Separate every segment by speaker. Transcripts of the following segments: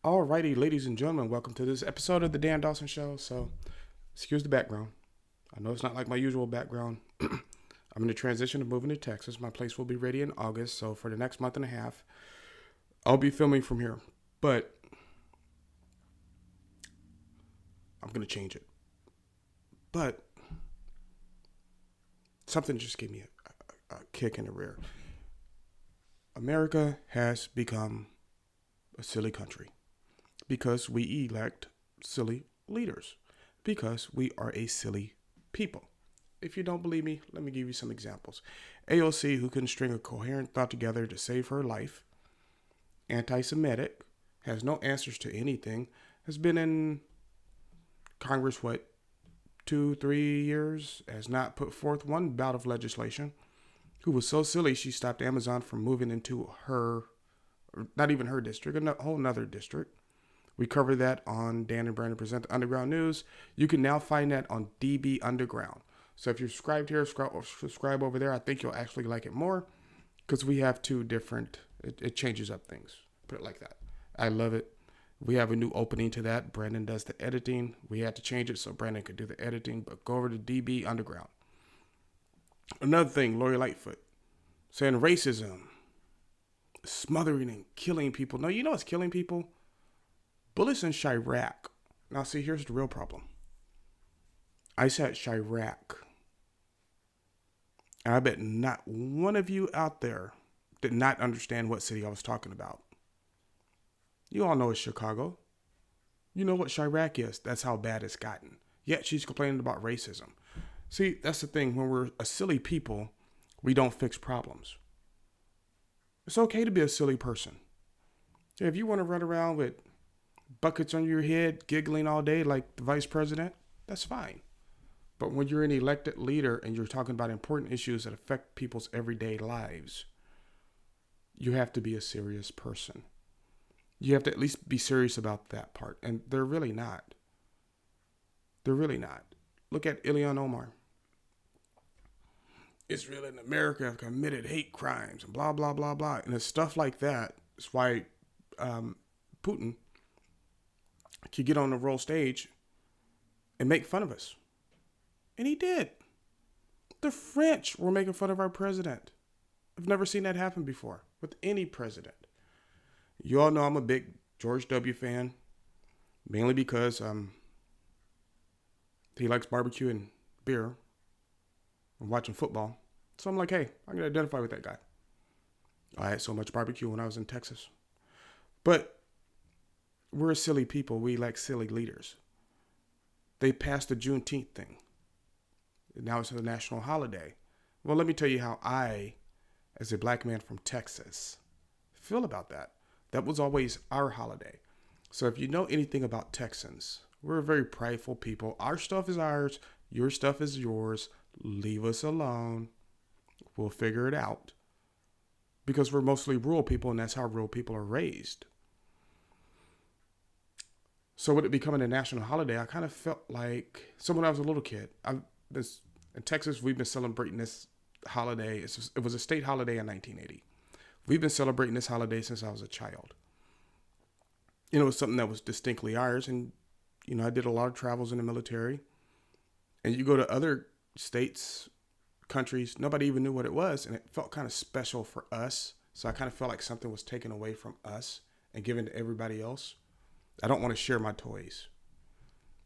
Speaker 1: Alrighty, ladies and gentlemen, welcome to this episode of the Dan Dawson Show. So, excuse the background. I know it's not like my usual background. I'm in the transition of moving to Texas. My place will be ready in August. So, for the next month and a half, I'll be filming from here. But I'm going to change it. But something just gave me a kick in the rear. America has become a silly country because we elect silly leaders, because we are a silly people. If you don't believe me, let me give you some examples. AOC, who couldn't string a coherent thought together to save her life, anti-Semitic, has no answers to anything, has been in Congress, 2-3 years, has not put forth one bout of legislation, who was so silly she stopped Amazon from moving into her, not even her district, a whole nother district. We covered that on Dan and Brandon Present the Underground News. You can now find that on DB Underground. So if you're subscribed here, subscribe over there. I think you'll actually like it more because we have two different, it changes up things. Put it like that. I love it. We have a new opening to that. Brandon does the editing. We had to change it so Brandon could do the editing, but go over to DB Underground. Another thing, Lori Lightfoot saying racism, smothering and killing people. No, you know what's killing people? Bullets in Chirac. Now, see, here's the real problem. I said Chirac. And I bet not one of you out there did not understand what city I was talking about. You all know it's Chicago. You know what Chirac is. That's how bad it's gotten. Yet she's complaining about racism. See, that's the thing. When we're a silly people, we don't fix problems. It's okay to be a silly person. If you want to run around with buckets on your head, giggling all day like the vice president, that's fine. But when you're an elected leader and you're talking about important issues that affect people's everyday lives, you have to be a serious person. You have to at least be serious about that part. And they're really not. They're really not. Look at Ilhan Omar. Israel and America have committed hate crimes and blah, blah, blah, blah. And it's stuff like that. It's why Putin could get on the world stage and make fun of us. And he did. The French were making fun of our president. I've never seen that happen before with any president. You all know I'm a big George W. fan, mainly because he likes barbecue and beer and watching football. So I'm like, hey, I'm going to identify with that guy. I had so much barbecue when I was in Texas. But we're silly people. We elect silly leaders. They passed the Juneteenth thing. Now it's a national holiday. Well, let me tell you how I, as a black man from Texas, feel about that. That was always our holiday. So if you know anything about Texans, we're a very prideful people. Our stuff is ours. Your stuff is yours. Leave us alone. We'll figure it out. Because we're mostly rural people, and that's how rural people are raised. So with it becoming a national holiday, I kind of felt like, so when I was a little kid, in Texas, we've been celebrating this holiday. It was a state holiday in 1980. We've been celebrating this holiday since I was a child. It was something that was distinctly ours. And, I did a lot of travels in the military. And you go to other states, countries, nobody even knew what it was. And it felt kind of special for us. So I kind of felt like something was taken away from us and given to everybody else. I don't want to share my toys.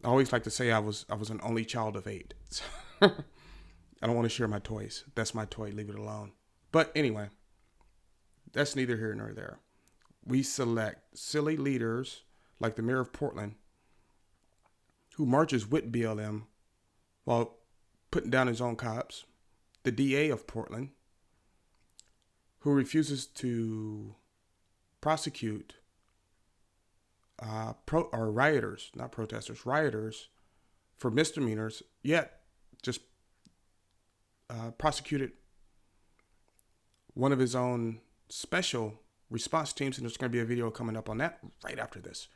Speaker 1: I always like to say I was an only child of 8. So I don't want to share my toys. That's my toy. Leave it alone. But anyway, that's neither here nor there. We select silly leaders like the mayor of Portland who marches with BLM while putting down his own cops. The DA of Portland who refuses to prosecute rioters, not protesters, rioters for misdemeanors, yet just prosecuted one of his own special response teams, and there's going to be a video coming up on that right after this.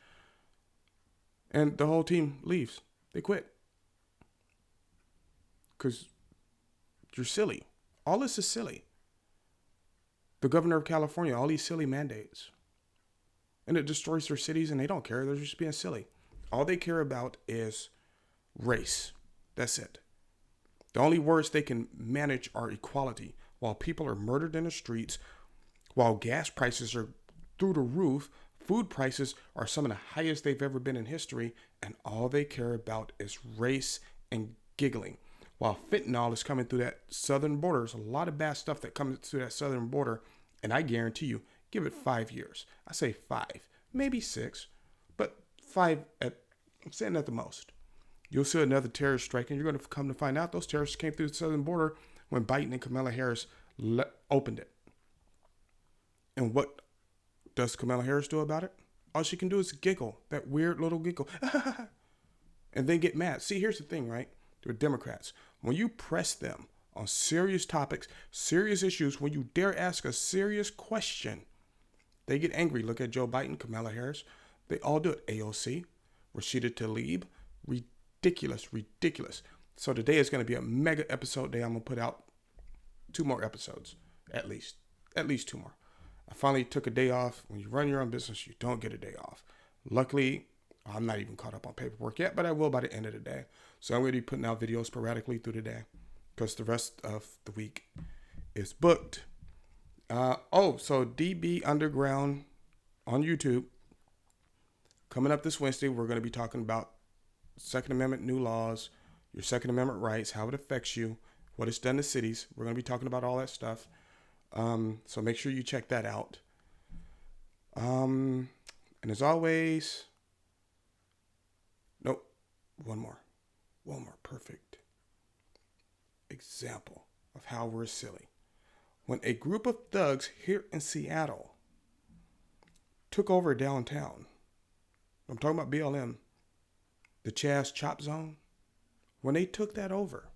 Speaker 1: And the whole team leaves. They quit. Because you're silly. All this is silly. The governor of California, all these silly mandates. and it destroys their cities, and they don't care. They're just being silly. All they care about is race. That's it. The only words they can manage are equality. While people are murdered in the streets, while gas prices are through the roof, food prices are some of the highest they've ever been in history, and all they care about is race and giggling. While fentanyl is coming through that southern border, there's a lot of bad stuff that comes through that southern border, and I guarantee you, give it 5 years. I say 5, maybe 6, but 5 I'm saying at the most. You'll see another terrorist strike, and you're going to come to find out those terrorists came through the southern border when Biden and Kamala Harris opened it. And what does Kamala Harris do about it? All she can do is giggle, that weird little giggle, and then get mad. See, here's the thing, right? They're Democrats. When you press them on serious topics, serious issues, when you dare ask a serious question, they get angry. Look at Joe Biden, Kamala Harris. They all do it. AOC, Rashida Tlaib, ridiculous. So today is going to be a mega episode day. I'm going to put out 2 more episodes, at least 2 more. I finally took a day off. When you run your own business, you don't get a day off. Luckily, I'm not even caught up on paperwork yet, but I will by the end of the day. So I'm going to be putting out videos sporadically through the day because the rest of the week is booked. So DB Underground on YouTube. Coming up this Wednesday, we're going to be talking about Second Amendment new laws, your Second Amendment rights, how it affects you, what it's done to cities. We're going to be talking about all that stuff. So make sure you check that out. And as always, one more perfect example of how we're silly. When a group of thugs here in Seattle took over downtown, I'm talking about BLM, the Chaz Chop Zone, when they took that over,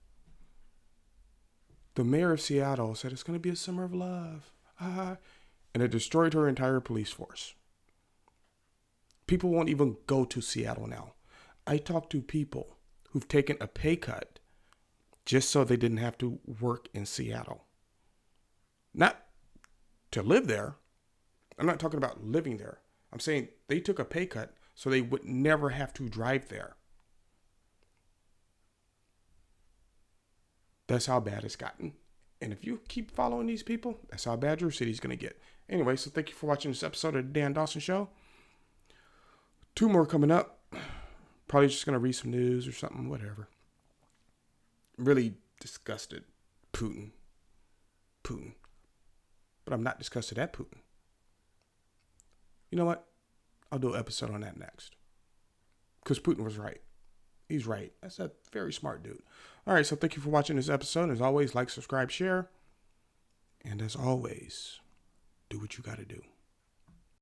Speaker 1: the mayor of Seattle said it's going to be a summer of love. And it destroyed her entire police force. People won't even go to Seattle now. I talk to people who've taken a pay cut just so they didn't have to work in Seattle. Not to live there. I'm not talking about living there. I'm saying they took a pay cut so they would never have to drive there. That's how bad it's gotten. And if you keep following these people, that's how bad your city's going to get. Anyway, so thank you for watching this episode of the Dan Dawson Show. 2 more coming up. Probably just going to read some news or something, whatever. Really disgusted. Putin. But I'm not disgusted at Putin. You know what? I'll do an episode on that next. Because Putin was right. He's right. That's a very smart dude. All right, so thank you for watching this episode. As always, like, subscribe, share. And as always, do what you got to do.